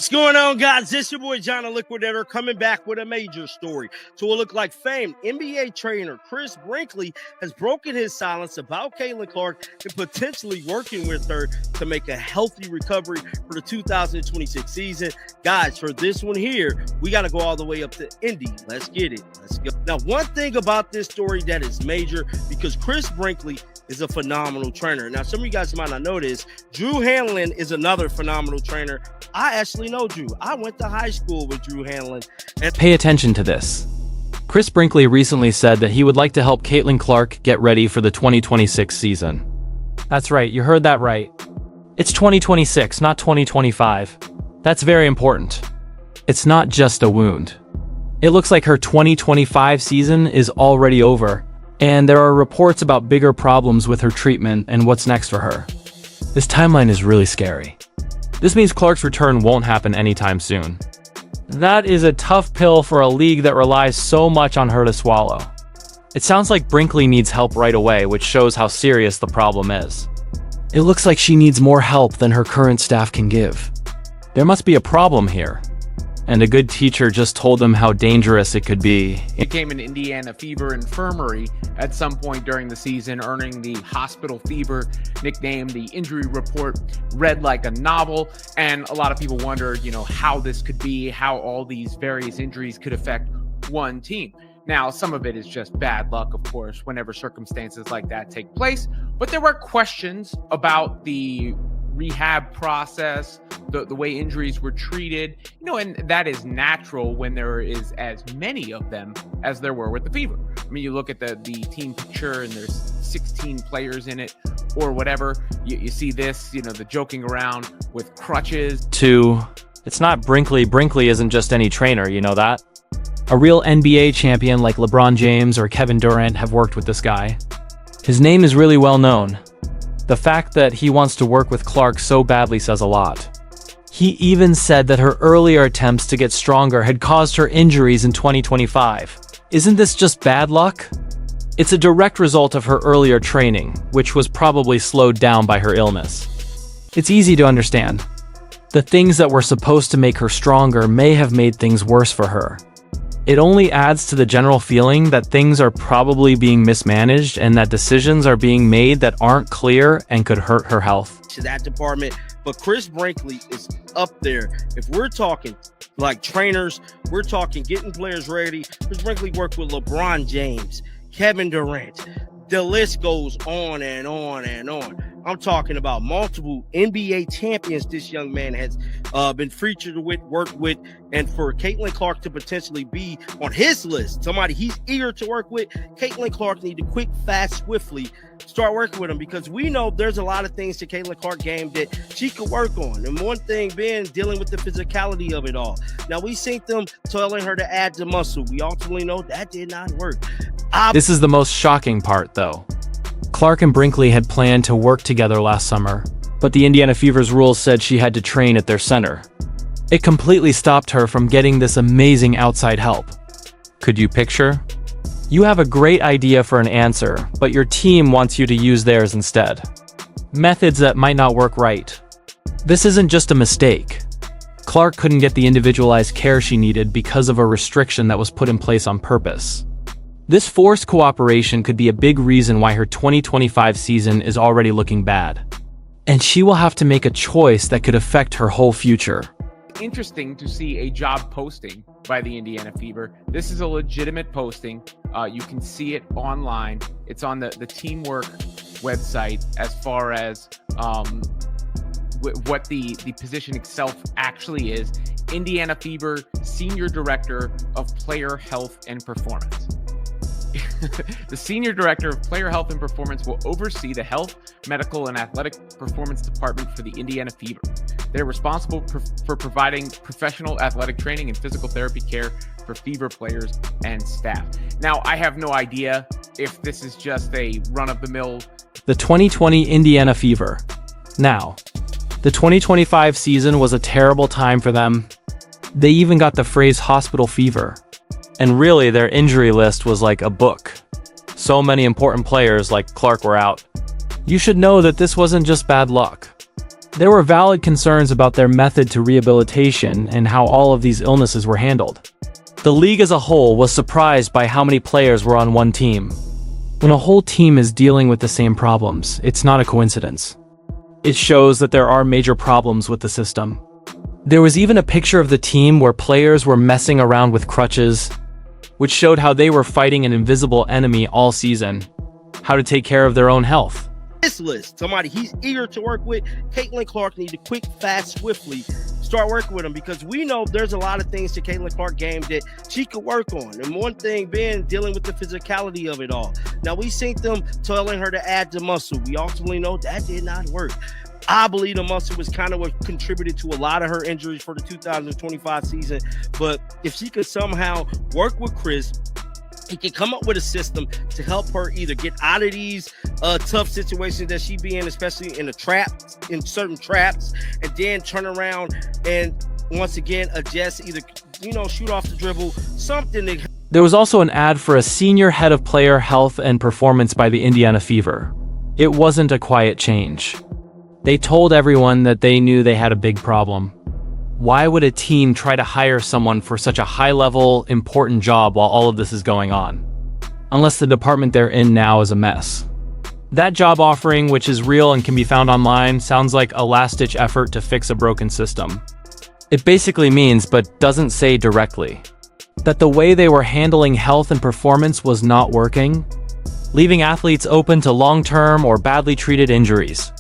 What's going on, guys? This your boy John the Liquidator coming back with a major story. So it looked like famed NBA trainer Chris Brinkley has broken his silence about Caitlin Clark and potentially working with her to make a healthy recovery for the 2026 season. Guys, for this one here, we got to go all the way up to Indy. Let's get it. Let's go. Now, one thing about this story that is major, because Chris Brinkley is a phenomenal trainer. Now, some of you guys might not know this. Drew Hanlon is another phenomenal trainer. I actually know Drew. I went to high school with Drew Hanlon. Pay attention to this. Chris Brinkley recently said that he would like to help Caitlin Clark get ready for the 2026 season. That's right, you heard that right. It's 2026, not 2025. That's very important. It's not just a wound. It looks like her 2025 season is already over, and there are reports about bigger problems with her treatment and what's next for her. This timeline is really scary. This means Clark's return won't happen anytime soon. That is a tough pill for a league that relies so much on her to swallow. It sounds like Brinkley needs help right away, which shows how serious the problem is. It looks like she needs more help than her current staff can give. There must be a problem here. And a good teacher just told them how dangerous it could be. He became an Indiana Fever infirmary at some point during the season, earning the Hospital Fever nickname. The injury report read like a novel, and a lot of people wondered, how this could be, how all these various injuries could affect one team. Now, some of it is just bad luck, of course, whenever circumstances like that take place, but there were questions about the rehab process, the way injuries were treated, and that is natural when there is as many of them as there were with the Fever. I mean, you look at the team picture and there's 16 players in it or whatever. You see this, the joking around with crutches. It's not Brinkley. Brinkley isn't just any trainer, you know that? A real NBA champion like LeBron James or Kevin Durant have worked with this guy. His name is really well known. The fact that he wants to work with Clark so badly says a lot. He even said that her earlier attempts to get stronger had caused her injuries in 2025. Isn't this just bad luck? It's a direct result of her earlier training, which was probably slowed down by her illness. It's easy to understand. The things that were supposed to make her stronger may have made things worse for her. It only adds to the general feeling that things are probably being mismanaged and that decisions are being made that aren't clear and could hurt her health. To that department, but Chris Brinkley is up there. If we're talking like trainers, we're talking getting players ready. Chris Brinkley worked with LeBron James, Kevin Durant. The list goes on and on and on. I'm talking about multiple NBA champions this young man has been featured with, worked with, and for Caitlin Clark to potentially be on his list, somebody he's eager to work with, Caitlin Clark need to quick, fast, swiftly start working with him, because we know there's a lot of things to Caitlin Clark game that she could work on. And one thing being dealing with the physicality of it all. Now, we seen them telling her to add the muscle. We ultimately know that did not work. This is the most shocking part, though. Clark and Brinkley had planned to work together last summer, but the Indiana Fever's rules said she had to train at their center. It completely stopped her from getting this amazing outside help. Could you picture? You have a great idea for an answer, but your team wants you to use theirs instead. Methods that might not work right. This isn't just a mistake. Clark couldn't get the individualized care she needed because of a restriction that was put in place on purpose. This forced cooperation could be a big reason why her 2025 season is already looking bad. And she will have to make a choice that could affect her whole future. Interesting to see a job posting by the Indiana Fever. This is a legitimate posting. You can see it online. It's on the Teamwork website as far as what the position itself actually is. Indiana Fever Senior Director of Player Health and Performance. The Senior Director of Player Health and Performance will oversee the Health, Medical, and Athletic Performance Department for the Indiana Fever. They're responsible for providing professional athletic training and physical therapy care for Fever players and staff. Now, I have no idea if this is just a run-of-the-mill. The 2020 Indiana Fever. Now, the 2025 season was a terrible time for them. They even got the phrase hospital fever. And really, their injury list was like a book. So many important players like Clark were out. You should know that this wasn't just bad luck. There were valid concerns about their method to rehabilitation and how all of these illnesses were handled. The league as a whole was surprised by how many players were on one team. When a whole team is dealing with the same problems, it's not a coincidence. It shows that there are major problems with the system. There was even a picture of the team where players were messing around with crutches, which showed how they were fighting an invisible enemy all season, how to take care of their own health. This list, somebody he's eager to work with, Caitlin Clark needs to quick, fast, swiftly start working with him, because we know there's a lot of things to Caitlin Clark game that she could work on. And one thing being dealing with the physicality of it all. Now, we seen them telling her to add the muscle. We ultimately know that did not work. I believe the muscle was kind of what contributed to a lot of her injuries for the 2025 season. But if she could somehow work with Chris, he can come up with a system to help her either get out of these tough situations that she be in, especially in certain traps, and then turn around and once again adjust, either, shoot off the dribble, something that... There was also an ad for a senior head of player health and performance by the Indiana Fever. It wasn't a quiet change. They told everyone that they knew they had a big problem. Why would a team try to hire someone for such a high-level, important job while all of this is going on? Unless the department they're in now is a mess. That job offering, which is real and can be found online, sounds like a last-ditch effort to fix a broken system. It basically means, but doesn't say directly, that the way they were handling health and performance was not working, leaving athletes open to long-term or badly treated injuries.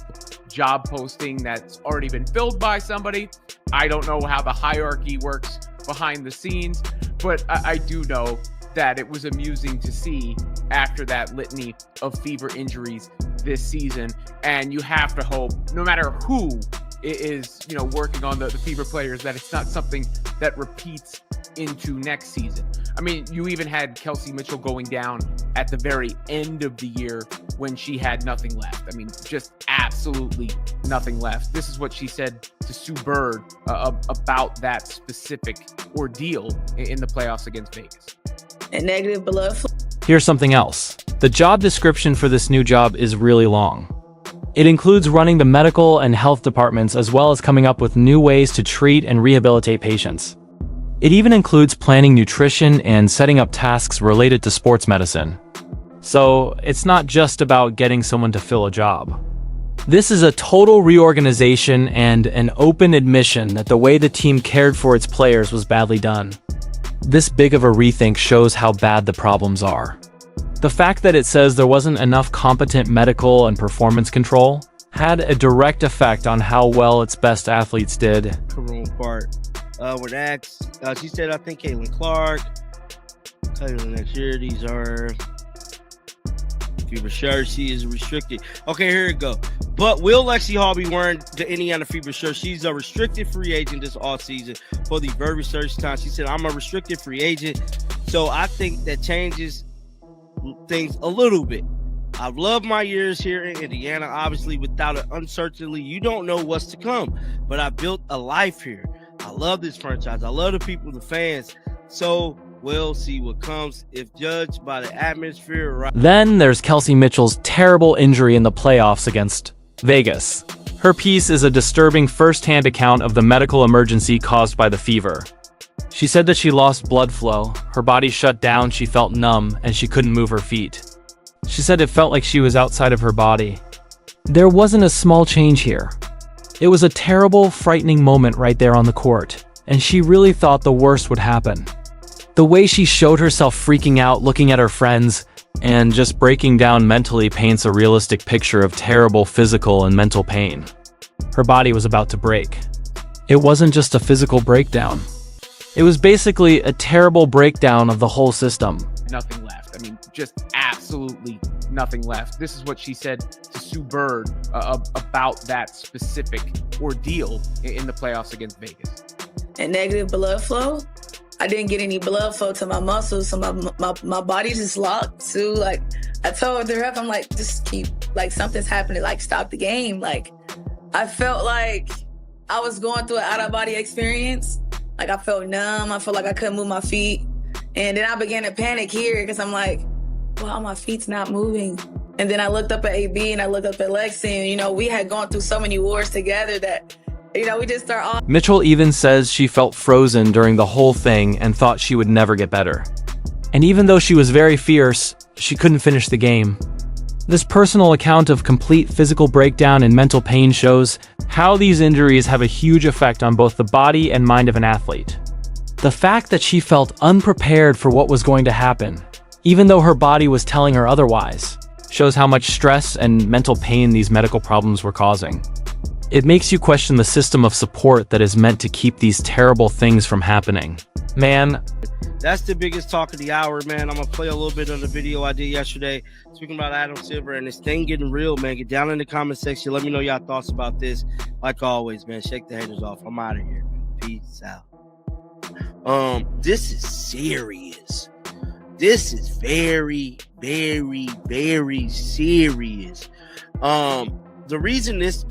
Job posting that's already been filled by somebody. I don't know how the hierarchy works behind the scenes, but I do know that it was amusing to see after that litany of Fever injuries this season. And you have to hope, no matter who is, working on the Fever players, that it's not something that repeats into next season. I mean, you even had Kelsey Mitchell going down at the very end of the year when she had nothing left. I mean, just absolutely nothing left. This is what she said to Sue Bird about that specific ordeal in the playoffs against Vegas. And negative blood flow. Here's something else. The job description for this new job is really long. It includes running the medical and health departments, as well as coming up with new ways to treat and rehabilitate patients. It even includes planning nutrition and setting up tasks related to sports medicine. So it's not just about getting someone to fill a job. This is a total reorganization and an open admission that the way the team cared for its players was badly done. This big of a rethink shows how bad the problems are. The fact that it says there wasn't enough competent medical and performance control had a direct effect on how well its best athletes did. Karoon part. With Axe, she said, I think Caitlin Clark, next year, these are Fever shirt. She is restricted. Okay, here we go. But will Lexi Hall be wearing the Indiana Fever shirt? She's a restricted free agent this offseason for the very first time. She said, I'm a restricted free agent. So I think that changes things a little bit. I've loved my years here in Indiana. Obviously, without an uncertainty, you don't know what's to come. But I built a life here. I love this franchise. I love the people, the fans. So we'll see what comes if judged by the atmosphere. Right. Then there's Kelsey Mitchell's terrible injury in the playoffs against Vegas. Her piece is a disturbing first-hand account of the medical emergency caused by the fever. She said that she lost blood flow, her body shut down, she felt numb, and she couldn't move her feet. She said it felt like she was outside of her body. There wasn't a small change here. It was a terrible, frightening moment right there on the court, and she really thought the worst would happen. The way she showed herself freaking out, looking at her friends, and just breaking down mentally paints a realistic picture of terrible physical and mental pain. Her body was about to break. It wasn't just a physical breakdown. It was basically a terrible breakdown of the whole system. Nothing left. I mean, just absolutely nothing left. This is what she said to Sue Bird about that specific ordeal in the playoffs against Vegas. And negative blood flow. I didn't get any blood flow to my muscles, so my body just locked too. Like, I told the ref, I'm like, just keep, like, something's happening, like, stop the game. Like, I felt like I was going through an out-of-body experience. Like, I felt numb. I felt like I couldn't move my feet. And then I began to panic here because I'm like, wow, my feet's not moving. And then I looked up at AB and I looked up at Lexi, and, you know, we had gone through so many wars together that, you know, we just start off. Mitchell even says she felt frozen during the whole thing and thought she would never get better. And even though she was very fierce, she couldn't finish the game. This personal account of complete physical breakdown and mental pain shows how these injuries have a huge effect on both the body and mind of an athlete. The fact that she felt unprepared for what was going to happen, even though her body was telling her otherwise, shows how much stress and mental pain these medical problems were causing. It makes you question the system of support that is meant to keep these terrible things from happening. Man, that's the biggest talk of the hour, man. I'm gonna play a little bit of the video I did yesterday speaking about Adam Silver and this thing getting real, man. Get down in the comment section. Let me know y'all thoughts about this. Like always, man, shake the haters off. I'm out of here. Peace out. This is serious. This is very, very, very serious. The reason this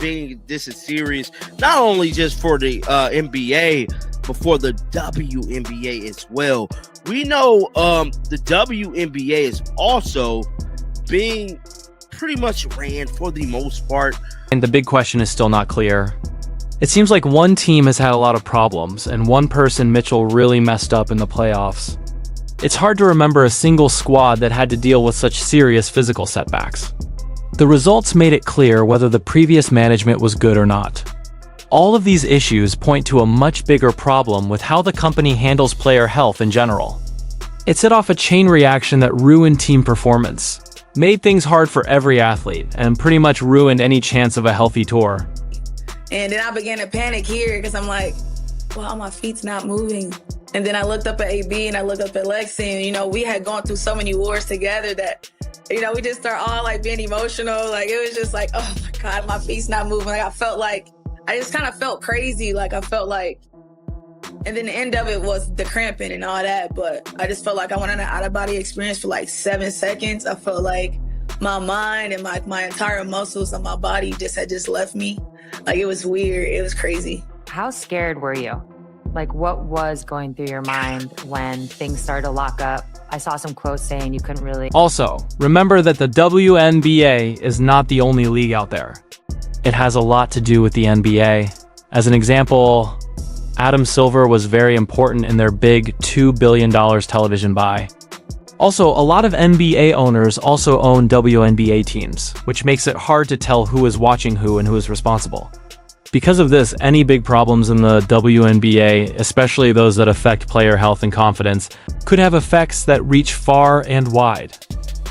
is serious, not only just for the NBA, but for the WNBA as well. We know the WNBA is also being pretty much ran for the most part. and the big question is still not clear. It seems like one team has had a lot of problems, and one person, Mitchell, really messed up in the playoffs. It's hard to remember a single squad that had to deal with such serious physical setbacks. The results made it clear whether the previous management was good or not. All of these issues point to a much bigger problem with how the company handles player health in general. It set off a chain reaction that ruined team performance, made things hard for every athlete, and pretty much ruined any chance of a healthy tour. And then I began to panic here because I'm like, wow, my feet's not moving. And then I looked up at AB and I looked up at Lexi, and, you know, we had gone through so many wars together that, you know, we just start all like being emotional. Like, it was just like, oh my God, my feet's not moving. Like, I just kind of felt crazy. Like, I felt like, and then the end of it was the cramping and all that. But I just felt like I went on an out of body experience for like 7 seconds. I felt like my mind and my entire muscles on my body just left me. Like, it was weird. It was crazy. How scared were you? Like, what was going through your mind when things started to lock up? I saw some quotes saying you couldn't really... Also, remember that the WNBA is not the only league out there. It has a lot to do with the NBA. As an example, Adam Silver was very important in their big $2 billion television buy. Also, a lot of NBA owners also own WNBA teams, which makes it hard to tell who is watching who and who is responsible. Because of this, any big problems in the WNBA, especially those that affect player health and confidence, could have effects that reach far and wide.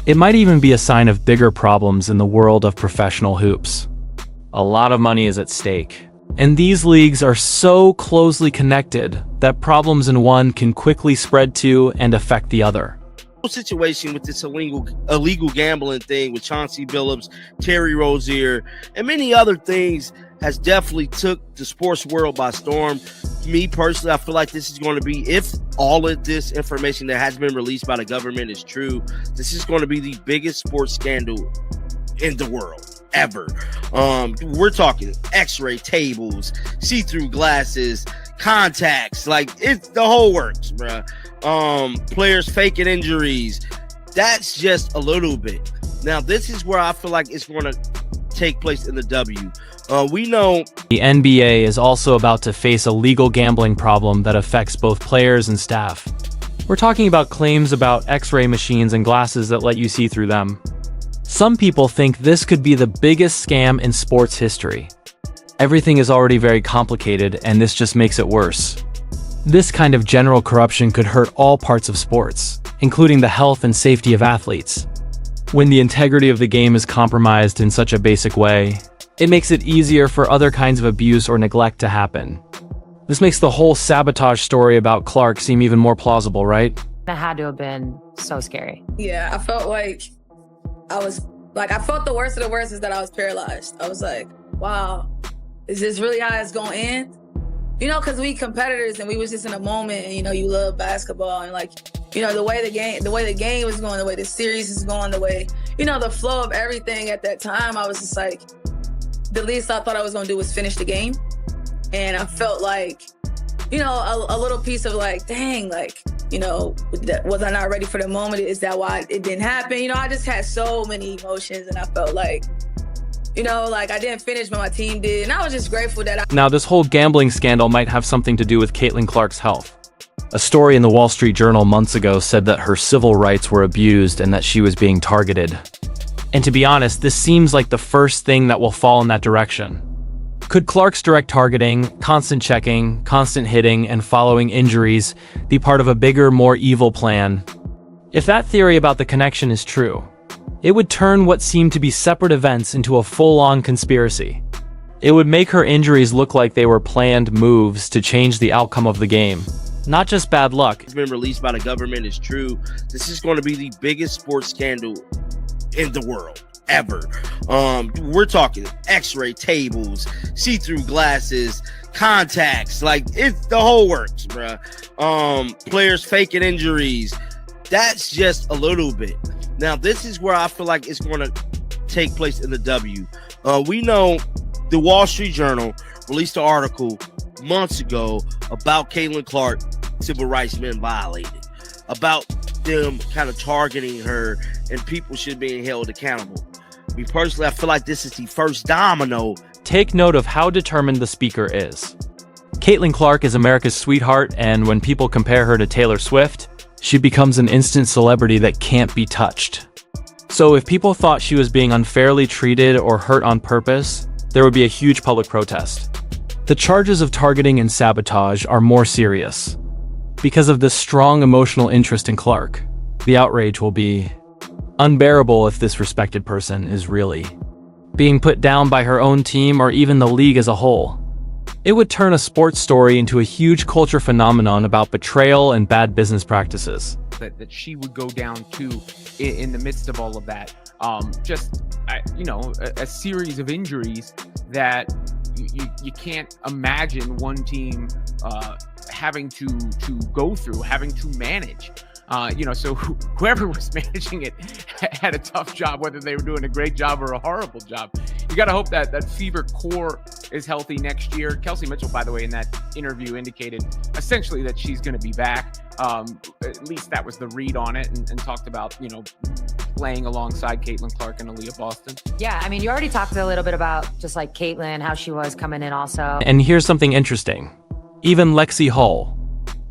It might even be a sign of bigger problems in the world of professional hoops. A lot of money is at stake, and these leagues are so closely connected that problems in one can quickly spread to and affect the other. Situation with this illegal gambling thing with Chauncey Billups, Terry Rozier, and many other things has definitely took the sports world by storm. Me personally, I feel like this is going to be, if all of this information that has been released by the government is true, this is going to be the biggest sports scandal in the world ever. We're talking x-ray tables, see-through glasses, contacts, like it's the whole works, bruh. Players faking injuries. That's just a little bit. Now, this is where I feel like it's going to take place in the W. We know the NBA is also about to face a legal gambling problem that affects both players and staff. We're talking about claims about x-ray machines and glasses that let you see through them. Some people think this could be the biggest scam in sports history. Everything is already very complicated, and this just makes it worse. This kind of general corruption could hurt all parts of sports, including the health and safety of athletes. When the integrity of the game is compromised in such a basic way, it makes it easier for other kinds of abuse or neglect to happen. This makes the whole sabotage story about Clark seem even more plausible, right? That had to have been so scary. Yeah, I felt like I felt the worst of the worst is that I was paralyzed. I was like, wow, is this really how it's going to end? You know, because we competitors and we was just in a moment, and, you know, you love basketball, and, like, you know, the way the game was going, the way the series is going, the way, you know, the flow of everything at that time, I was just like, the least I thought I was going to do was finish the game. And I felt like, you know, a little piece of like, dang, like, Was I not ready for the moment? Is that why it didn't happen? I just had so many emotions, and I felt like, I didn't finish, but my team did. And I was just grateful that Now, this whole gambling scandal might have something to do with Caitlin Clark's health. A story in the Wall Street Journal months ago said that her civil rights were abused and that she was being targeted. And to be honest, this seems like the first thing that will fall in that direction. Could Clark's direct targeting, constant checking, constant hitting, and following injuries be part of a bigger, more evil plan? If that theory about the connection is true, it would turn what seemed to be separate events into a full-on conspiracy. It would make her injuries look like they were planned moves to change the outcome of the game, not just bad luck. It's been released by the government is true. This is going to be the biggest sports scandal in the world ever. We're talking x-ray tables, see-through glasses, contacts, like it's the whole works, bruh. Players faking injuries. That's just a little bit. Now, this is where I feel like it's going to take place in the W. We know the Wall Street Journal released an article months ago about Caitlin Clark civil rights been violated, about them kind of targeting her, and people should be held accountable. Me personally, I feel like this is the first domino. Take note of how determined the speaker is. Caitlin Clark is America's sweetheart, and when people compare her to Taylor Swift, she becomes an instant celebrity that can't be touched. So if people thought she was being unfairly treated or hurt on purpose, there would be a huge public protest. The charges of targeting and sabotage are more serious. Because of this strong emotional interest in Clark, the outrage will be unbearable if this respected person is really being put down by her own team or even the league as a whole. It would turn a sports story into a huge culture phenomenon about betrayal and bad business practices. That she would go down to in the midst of all of that. A series of injuries that you can't imagine one team having to go through, having to manage. So whoever was managing it had a tough job, whether they were doing a great job or a horrible job. You got to hope that Fever core is healthy next year. Kelsey Mitchell, by the way, in that interview indicated essentially that she's going to be back. At least that was the read on it, and talked about, playing alongside Caitlin Clark and Aaliyah Boston. Yeah, I mean, you already talked a little bit about just like Caitlin, how she was coming in also. And here's something interesting. Even Lexi Hull,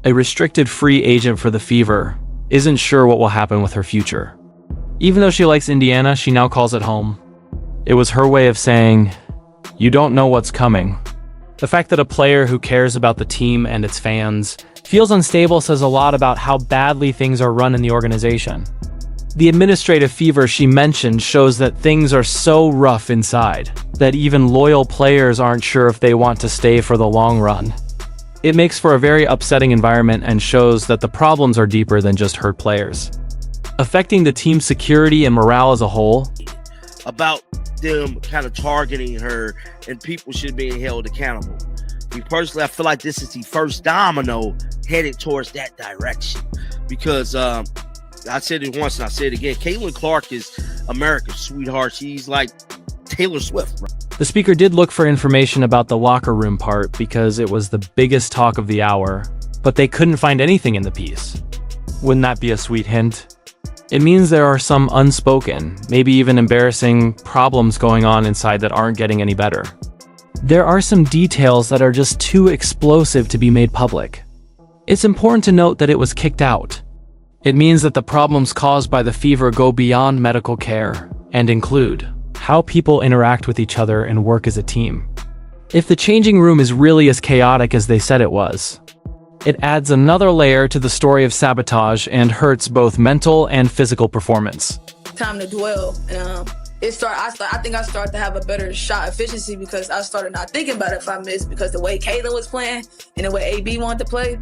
a restricted free agent for the Fever, isn't sure what will happen with her future. Even though she likes Indiana, she now calls it home. It was her way of saying, you don't know what's coming. The fact that a player who cares about the team and its fans feels unstable says a lot about how badly things are run in the organization. The administrative fever she mentioned shows that things are so rough inside that even loyal players aren't sure if they want to stay for the long run. It makes for a very upsetting environment and shows that the problems are deeper than just hurt players, affecting the team's security and morale as a whole. About them kind of targeting her, and people should be held accountable. Me personally, I feel like this is the first domino headed towards that direction, because I said it once and I say it again. Caitlin Clark is America's sweetheart. She's like Taylor Swift, bro. The speaker did look for information about the locker room part because it was the biggest talk of the hour, but they couldn't find anything in the piece. Wouldn't that be a sweet hint? It means there are some unspoken, maybe even embarrassing problems going on inside that aren't getting any better. There are some details that are just too explosive to be made public. It's important to note that it was kicked out. It means that the problems caused by the fever go beyond medical care and include how people interact with each other and work as a team. If the changing room is really as chaotic as they said it was, it adds another layer to the story of sabotage and hurts both mental and physical performance. Time to dwell. And I think I started to have a better shot efficiency because I started not thinking about it if I missed, because the way Kayla was playing and the way AB wanted to play,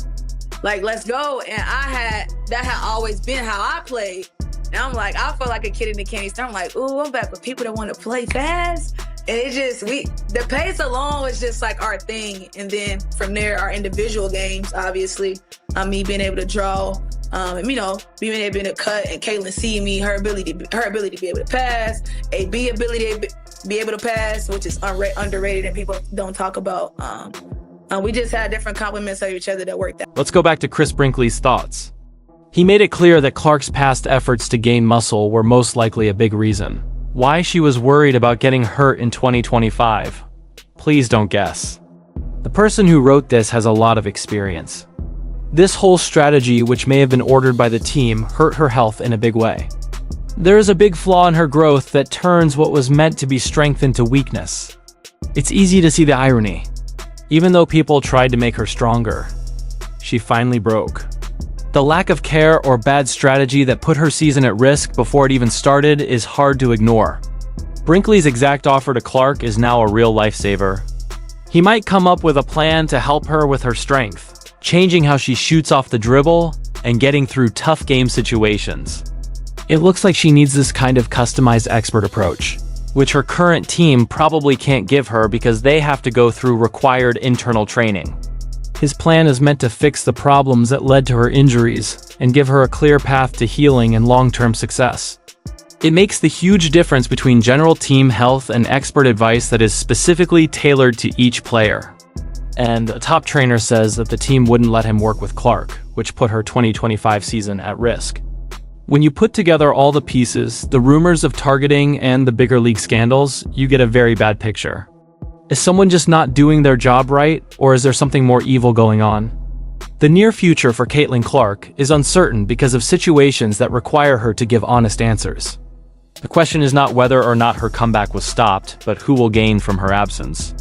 like, let's go. And that had always been how I played. And I'm like, I felt like a kid in the candy store. I'm like, ooh, I'm back with people that want to play fast. And it just, the pace alone was just like our thing. And then from there, our individual games, obviously, me being able to draw, being able to cut, and Caitlin see me, her ability to be able to pass, AB ability to be able to pass, which is underrated and people don't talk about. We just had different compliments of each other that worked out. Let's go back to Chris Brinkley's thoughts. He made it clear that Clark's past efforts to gain muscle were most likely a big reason. Why she was worried about getting hurt in 2025? Please don't guess. The person who wrote this has a lot of experience. This whole strategy, which may have been ordered by the team, hurt her health in a big way. There is a big flaw in her growth that turns what was meant to be strength into weakness. It's easy to see the irony. Even though people tried to make her stronger, she finally broke. The lack of care or bad strategy that put her season at risk before it even started is hard to ignore. Brinkley's exact offer to Clark is now a real lifesaver. He might come up with a plan to help her with her strength, changing how she shoots off the dribble and getting through tough game situations. It looks like she needs this kind of customized expert approach, which her current team probably can't give her because they have to go through required internal training. His plan is meant to fix the problems that led to her injuries and give her a clear path to healing and long-term success. It makes the huge difference between general team health and expert advice that is specifically tailored to each player. And a top trainer says that the team wouldn't let him work with Clark, which put her 2025 season at risk. When you put together all the pieces, the rumors of targeting and the bigger league scandals, you get a very bad picture. Is someone just not doing their job right, or is there something more evil going on? The near future for Caitlin Clark is uncertain because of situations that require her to give honest answers. The question is not whether or not her comeback was stopped, but who will gain from her absence.